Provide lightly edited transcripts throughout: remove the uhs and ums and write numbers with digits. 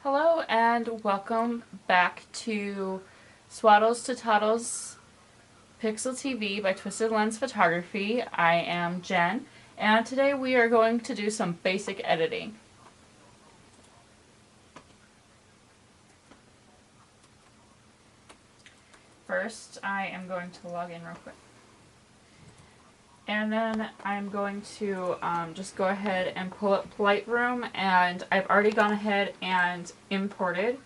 Hello and welcome back to Swaddles to Toddles Pixel TV by Twisted Lens Photography. I am Jen, and today we are going to do some basic editing. First, I am going to log in real quick. And then I'm going to just go ahead and pull up Lightroom, and I've already gone ahead and imported.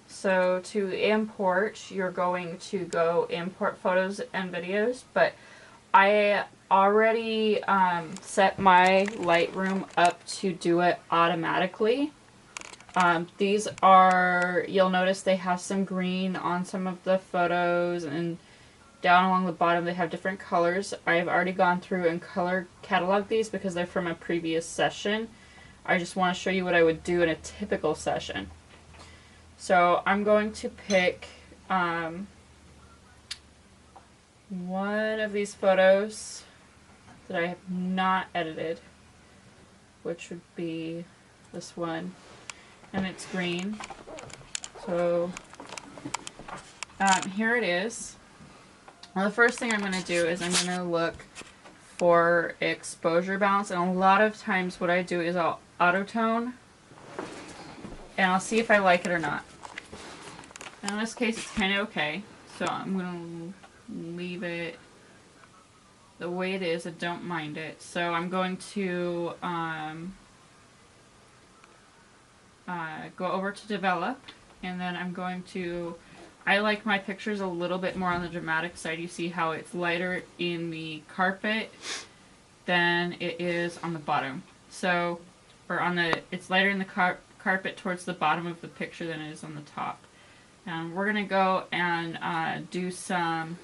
So to import, you're going to go import photos and videos, but I already set my Lightroom up to do it automatically. These are, you'll notice they have some green on some of the photos, and down along the bottom they have different colors. I've already gone through and color cataloged these because they're from a previous session. I just want to show you what I would do in a typical session. So I'm going to pick one of these photos that I have not edited, which would be this one, and it's green. So here it is. Well, the first thing I'm going to do is I'm going to look for exposure balance, and a lot of times what I do is I'll auto-tone and I'll see if I like it or not. And in this case it's kind of okay, so I'm going to leave it the way it is. I don't mind it. So I'm going to go over to develop, and then I'm going to, I like my pictures a little bit more on the dramatic side. You see how it's lighter in the carpet than it is on the bottom. So, or on the, it's lighter in the carpet towards the bottom of the picture than it is on the top. And we're going to go and do some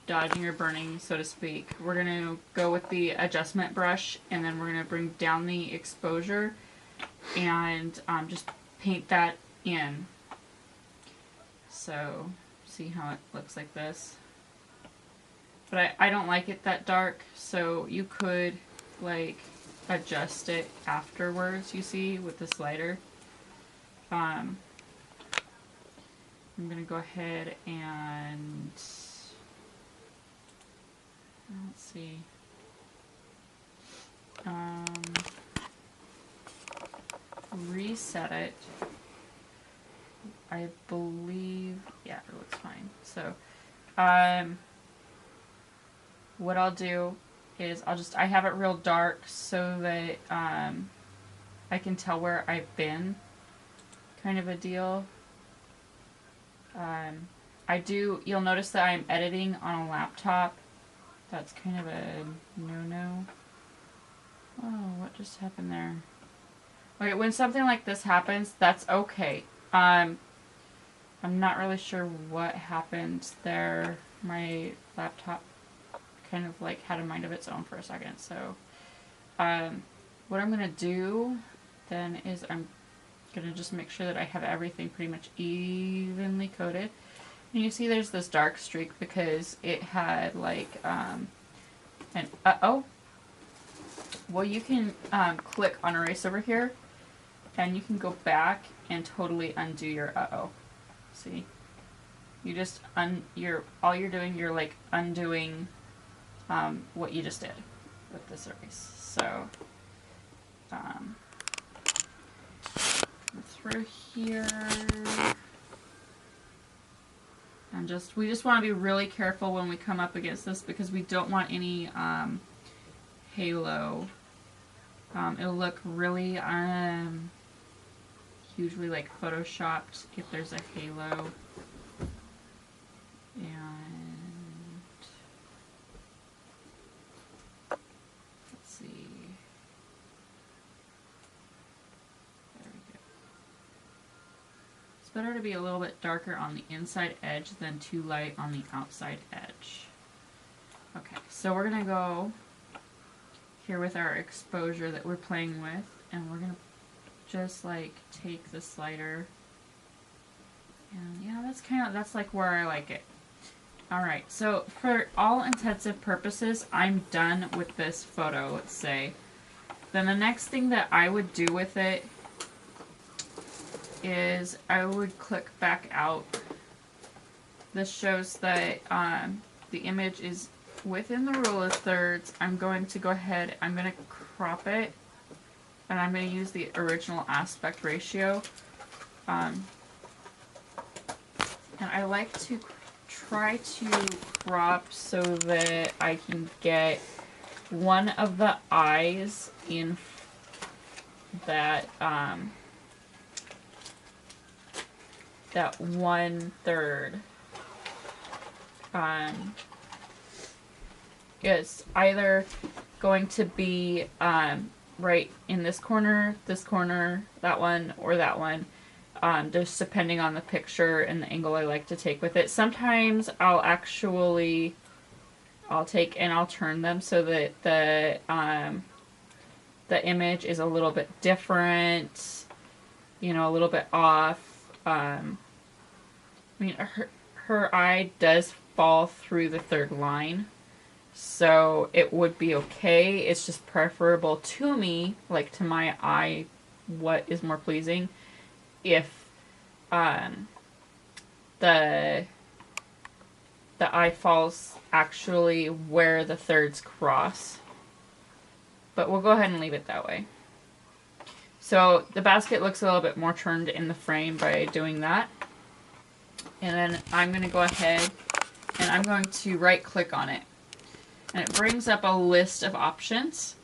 dodging or burning, so to speak. We're going to go with the adjustment brush, and then we're going to bring down the exposure and just paint that in. So, see how it looks like this. But I don't like it that dark, so you could like adjust it afterwards, you see, with this lighter. I'm going to go ahead and let's see. Reset it. I believe, yeah, it looks fine. So, what I'll do is I have it real dark so that I can tell where I've been, kind of a deal. You'll notice that I'm editing on a laptop. That's kind of a no-no. Oh, what just happened there? Okay, when something like this happens, that's okay. I'm not really sure what happened there. My laptop kind of like had a mind of its own for a second. So, what I'm gonna do then is I'm gonna just make sure that I have everything pretty much evenly coated. And you see there's this dark streak because it had like an uh-oh. Well, you can click on erase over here, and you can go back and totally undo your uh-oh. See? You just all you're doing, you're like undoing what you just did with this erase. So through here, and we just want to be really careful when we come up against this because we don't want any halo. It'll look really hugely like photoshopped if there's a halo. And let's see. There we go. It's better to be a little bit darker on the inside edge than too light on the outside edge. Okay, so we're gonna go here with our exposure that we're playing with, and we're gonna just like take the slider, and yeah, that's like where I like it. Alright, so for all intensive purposes, I'm done with this photo, let's say. Then the next thing that I would do with it is I would click back out. This shows that the image is within the rule of thirds. I'm going to go ahead, I'm going to crop it, and I'm going to use the original aspect ratio. And I like to try to crop so that I can get one of the eyes in that that 1/3 is either going to be right in this corner, that one, or that one. Just depending on the picture and the angle I like to take with it. Sometimes I'll take and I'll turn them so that the image is a little bit different, you know, a little bit off. I mean, her eye does fall through the third line, so it would be okay. It's just preferable to me, like to my eye, what is more pleasing, if the eye falls actually where the thirds cross. But we'll go ahead and leave it that way. So the basket looks a little bit more turned in the frame by doing that. And then I'm going to go ahead and I'm going to right click on it. And it brings up a list of options.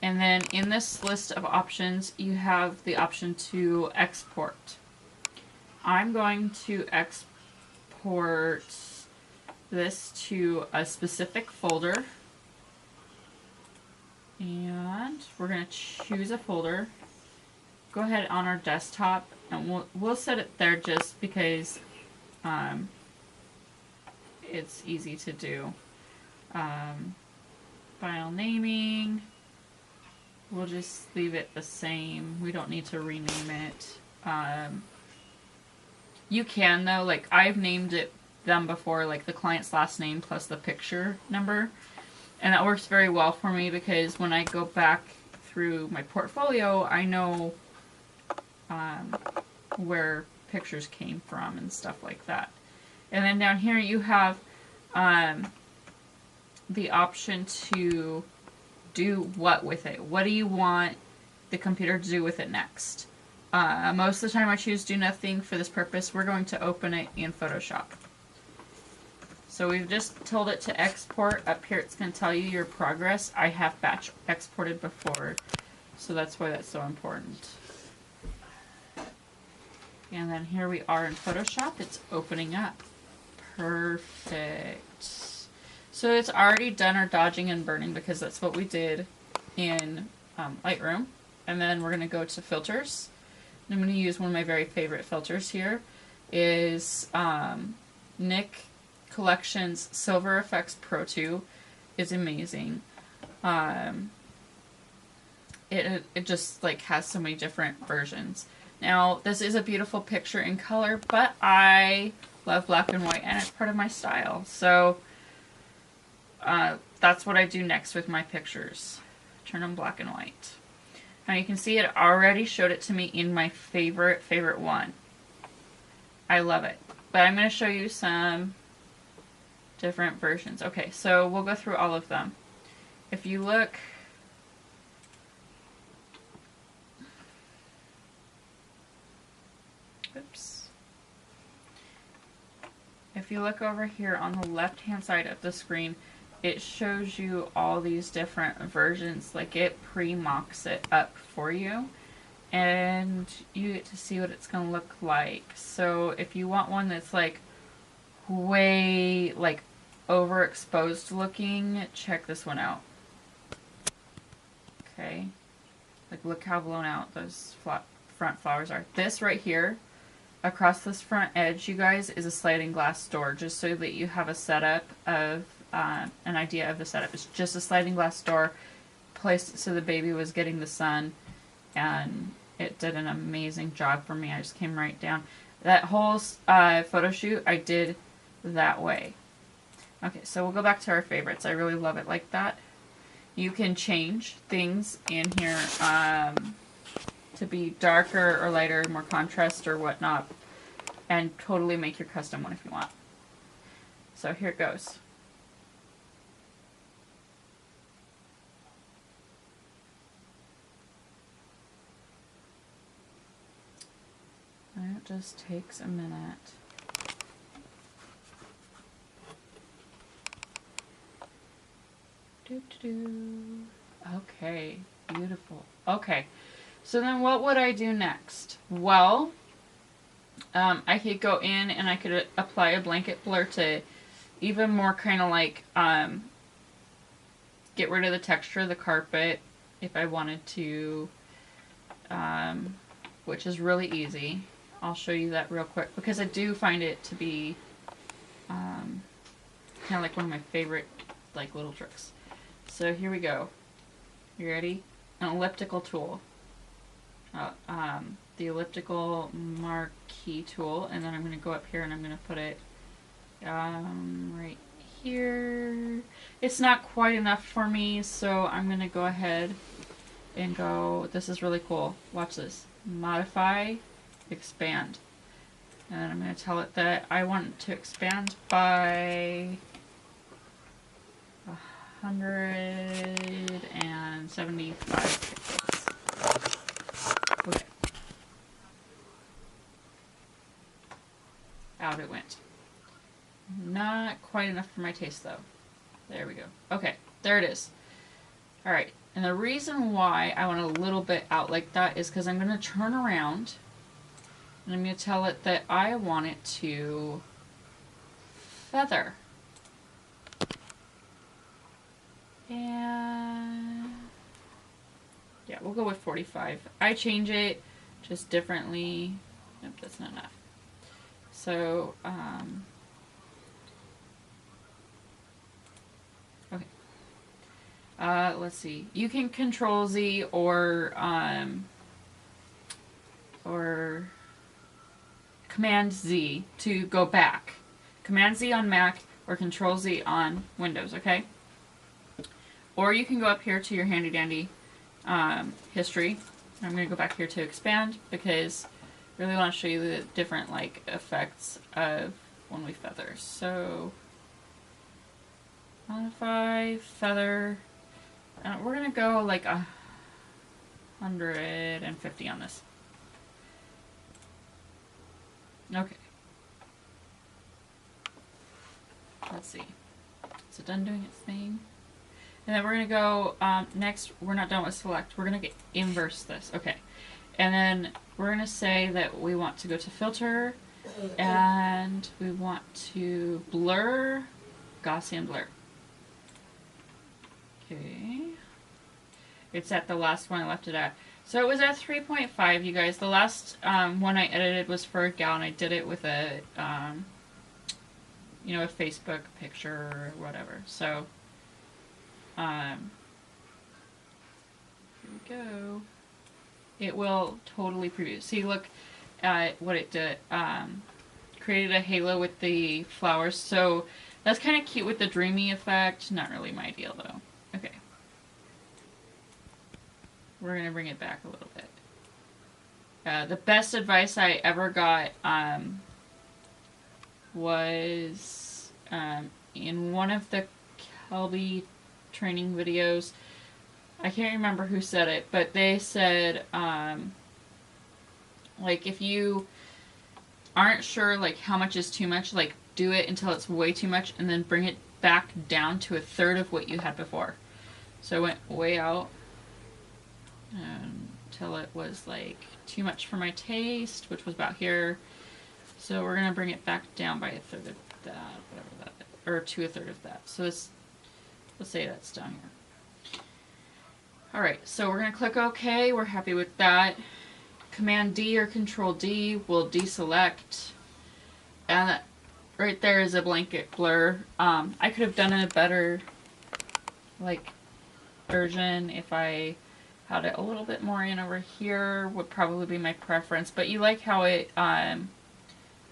And then in this list of options, you have the option to export. I'm going to export this to a specific folder. And we're going to choose a folder. Go ahead on our desktop, and we'll set it there just because it's easy to do. File naming. We'll just leave it the same. We don't need to rename it. You can though, like I've named them before, like the client's last name plus the picture number. And that works very well for me because when I go back through my portfolio, I know where pictures came from and stuff like that. And then down here you have the option to do what with it. What do you want the computer to do with it next? Most of the time I choose do nothing. For this purpose, we're going to open it in Photoshop. So we've just told it to export. Up here it's going to tell you your progress. I have batch exported before, so that's why that's so important. And then here we are in Photoshop. It's opening up. Perfect. So it's already done our dodging and burning because that's what we did in Lightroom. And then we're going to go to filters. And I'm going to use one of my very favorite filters here. Is Nik Collections Silver Effects Pro 2. Is amazing. It just like has so many different versions. Now this is a beautiful picture in color, but I love black and white and it's part of my style. So that's what I do next with my pictures. Turn them black and white. Now you can see it already showed it to me in my favorite one. I love it. But I'm going to show you some different versions. Okay, so we'll go through all of them. If you look, oops. If you look over here on the left hand side of the screen, it shows you all these different versions. Like it pre-mocks it up for you and you get to see what it's going to look like. So if you want one that's like way like overexposed looking, check this one out. Okay, like look how blown out those front flowers are. This right here across this front edge, you guys, is a sliding glass door, just so that you have a setup of an idea of the setup. It's just a sliding glass door placed so the baby was getting the sun, and it did an amazing job for me. I just came right down. That whole photo shoot I did that way. Okay, so we'll go back to our favorites. I really love it like that. You can change things in here to be darker or lighter, more contrast or whatnot, and totally make your custom one if you want. So here it goes. It just takes a minute. Okay, beautiful. Okay, so then what would I do next? Well, I could go in and I could apply a blanket blur to even more kind of like get rid of the texture of the carpet if I wanted to, which is really easy. I'll show you that real quick because I do find it to be kind of like one of my favorite like little tricks. So here we go. You ready? An elliptical tool. The elliptical marquee tool, and then I'm going to go up here and I'm going to put it right here. It's not quite enough for me, so I'm going to go ahead and go, this is really cool. Watch this. Modify, expand. And then I'm going to tell it that I want to expand by 175 pixels. Okay. Out it went. Not quite enough for my taste though. There we go. Okay, there it is. Alright, and the reason why I want a little bit out like that is because I'm going to turn around and I'm going to tell it that I want it to feather. And yeah, we'll go with 45. I change it just differently. Nope, that's not enough. So, okay. Let's see. You can Control Z or Command Z to go back. Command Z on Mac or Control Z on Windows, okay? Or you can go up here to your handy dandy history. I'm going to go back here to expand because I really want to show you the different like effects of when we feather. So modify, feather, and we're going to go like 150 on this. Okay. Let's see. Is it done doing its thing? And then we're going to go, next, we're not done with select. We're going to inverse this. Okay. And then we're going to say that we want to go to filter and we want to blur, Gaussian blur. Okay. It's at the last one I left it at. So it was at 3.5, you guys. The last one I edited was for a gal and I did it with a, you know, a Facebook picture or whatever. So, here we go. It will totally preview. See, look at what it did. Created a halo with the flowers. So that's kind of cute with the dreamy effect. Not really my deal though. Okay. We're going to bring it back a little bit. The best advice I ever got was in one of the Kelby training videos. I can't remember who said it, but they said like if you aren't sure like how much is too much, like do it until it's way too much and then bring it back down to a third of what you had before. So I went way out until it was like too much for my taste, which was about here. So we're gonna bring it back down by a third of that, whatever that is, or to a third of that. So let's say that's down here. Alright, so we're gonna click OK. We're happy with that. Command D or Control D will deselect. And right there is a blanket blur. I could have done a better like version if I had it a little bit more in over here, would probably be my preference. But you like how it,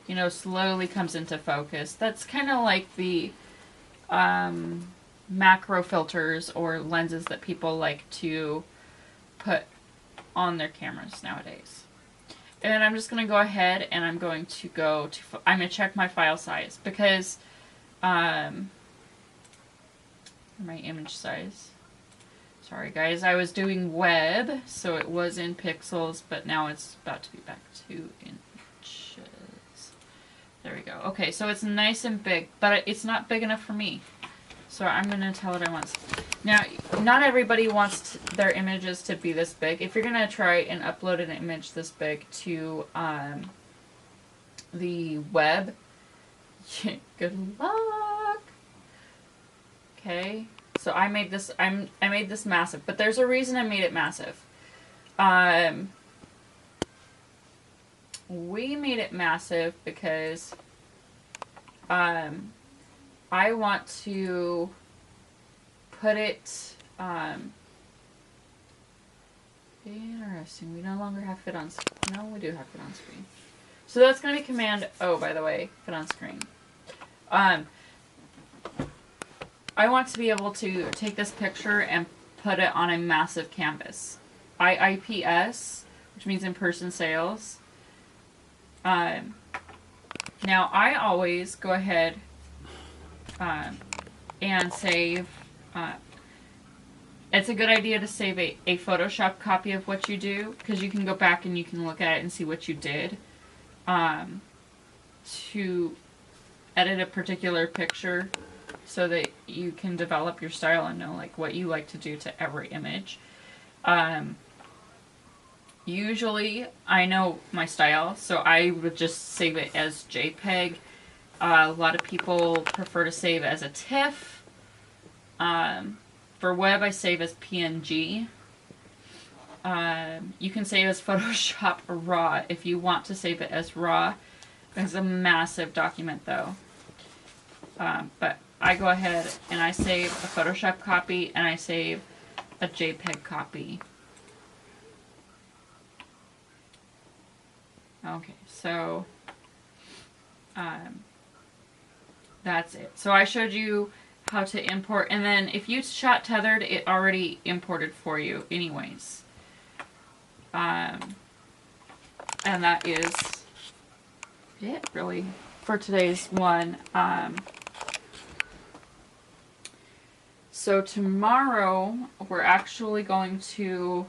you know, slowly comes into focus. That's kind of like the macro filters or lenses that people like to put on their cameras nowadays. And I'm just going to go ahead and I'm going to check my file size because my image size. Sorry guys, I was doing web, so it was in pixels, but now it's about to be back to inches. There we go. Okay, so it's nice and big, but it's not big enough for me. So I'm going to tell it I want. Now, not everybody wants their images to be this big. If you're going to try and upload an image this big to the web, good luck. Okay, so I made this. I made this massive, but there's a reason I made it massive. We made it massive because I want to put it, interesting, we no longer have fit on screen. No, we do have fit on screen. So that's going to be Command O, by the way, fit on screen. I want to be able to take this picture and put it on a massive canvas. IIPS, which means in-person sales. Now, I always go ahead and save. It's a good idea to save a Photoshop copy of what you do, because you can go back and you can look at it and see what you did to edit a particular picture so that you can develop your style and know like what you like to do to every image. Usually I know my style, so I would just save it as JPEG. A lot of people prefer to save as a TIFF. For web, I save as PNG. You can save as Photoshop RAW if you want to save it as RAW. It's a massive document though. But I go ahead and I save a Photoshop copy and I save a JPEG copy. Okay, so that's it. So I showed you how to import, and then if you shot tethered, it already imported for you anyways. And that is it really for today's one. So tomorrow we're actually going to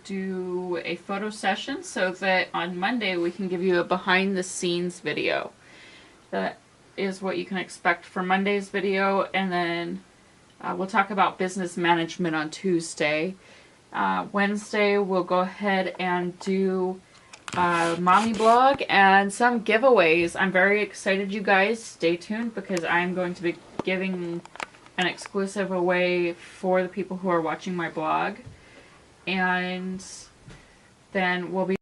do a photo session so that on Monday we can give you a behind the scenes video. That is what you can expect for Monday's video, and then we'll talk about business management on Tuesday. Wednesday we'll go ahead and do mommy blog and some giveaways. I'm very excited, you guys. Stay tuned because I'm going to be giving an exclusive away for the people who are watching my blog. And then we'll be